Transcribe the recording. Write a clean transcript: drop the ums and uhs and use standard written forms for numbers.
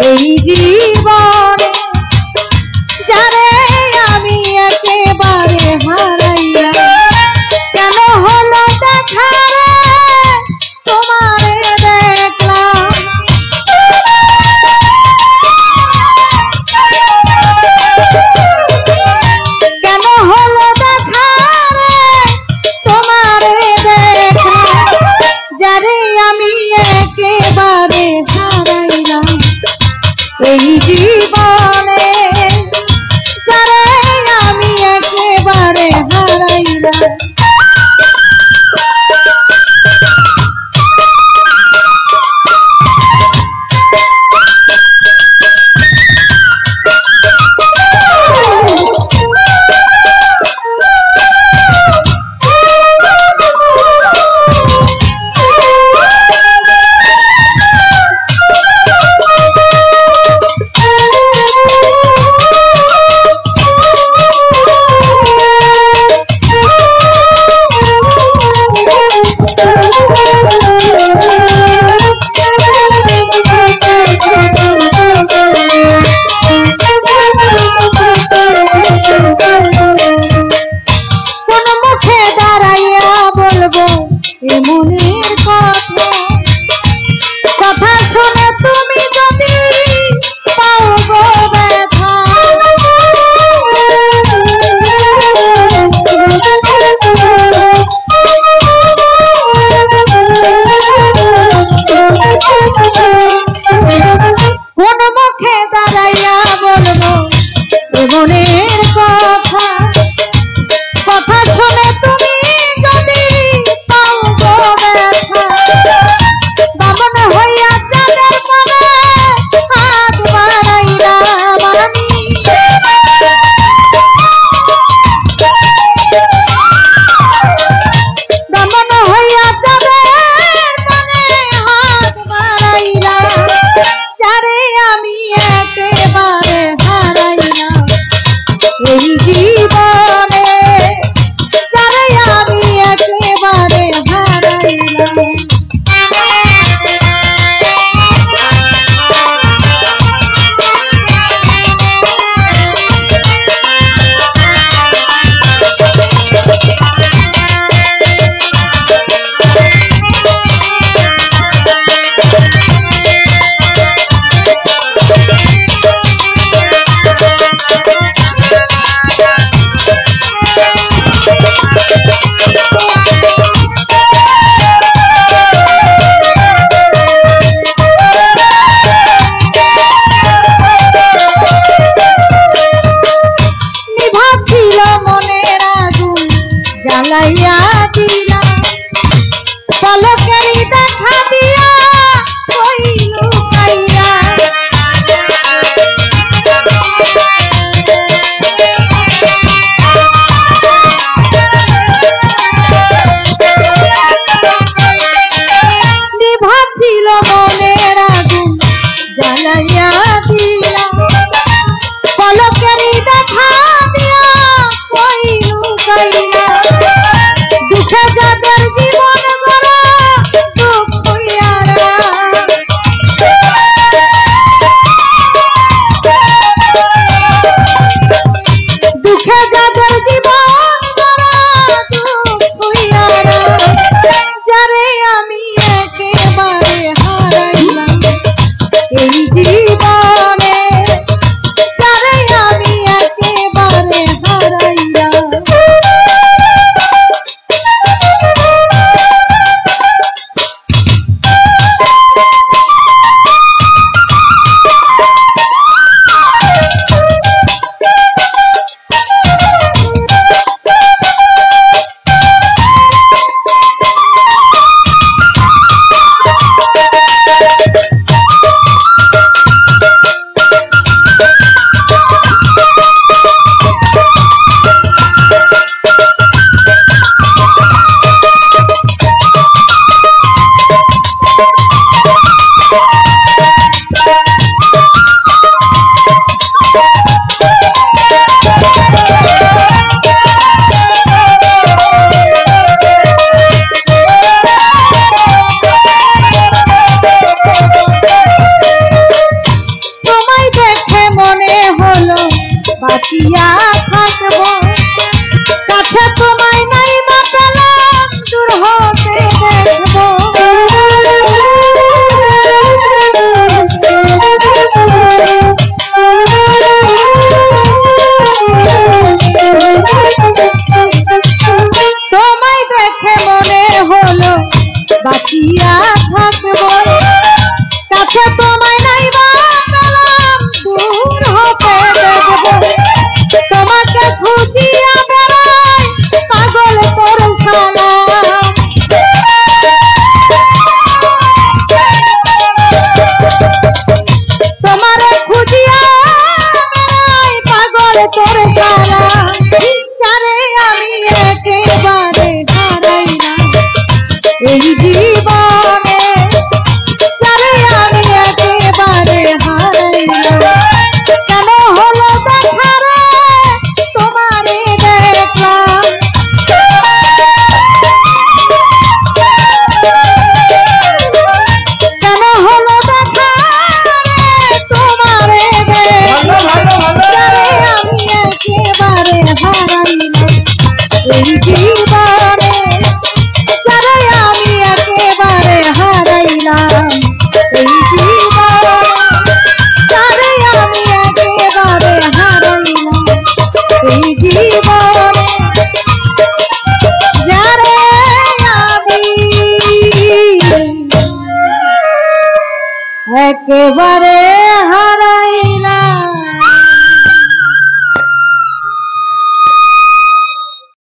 এই জীবনে যারে আমি একেবারে হারাইলাম, কেন হলো দেখা রে তোমারে দেখলাম। কেন হলো দেখা রে তোমারে দেখলাম, যারে আমি একেবারে হারাইলাম এই জীবনে, যারে আমি একেবারে হারাইলাম। মনের কথা কথা শুনে তুমি যদি পাও গো ব্যথা, কোন মুখে দাঁড়াইয়া বলবো মনের কথা কথা শুনে তুমি যদি পাও গো ব্যথা, বামন হইয়া চাঁদের মনে হাত বাড়াইলাম আমি, বামন হইয়া চাঁদের মনে হাত বাড়াইলাম, যারে আমি একেবারে হারাইলাম এই জীবনে, যারে আমি একেবারে হারাইলাম। জ্বালাইয়া দিলা পলকেরই দেখা দিয়া কই লুকাইয়া, নিভাছিল মনের আগুন জ্বালাইয়া দিলা পলকেরই দেখা দিয়া কই লুকাইয়া, দুঃখে যাদের জীবন ভরা দুঃখ হইয়ারা, দুঃখে যাদের জীবন ভরা দুঃখ হইয়ারা, যারে আমি একেবারে হারাইলাম এই জীবনে, যারে আমি একেবারে হারাইলাম। বাঁচিয়া থাকবো কাছে তোমায় নাই বা পেলাম দূর হতে দেখবো তোমায় দেখে মনে হলো বাঁচিয়া থাকবো কাছে তোমায় নাই বা পেলাম দূর হতে দেখবো তোমাকে খুঁজিয়া বেড়াই পাগল তোর সালাম তোমারে খুঁজিয়া বেড়াই পাগল তোর সালাম জানে আমি একেবারে হারাইলাম এই জীবনে জানে আমি একেবারে হারাইলাম কেন হলো দেখা রে তোমারে দেখলাম কেন হলো দেখা রে তোমারে দেখলাম জানে আমি একেবারে হারাইলাম এই জীবনে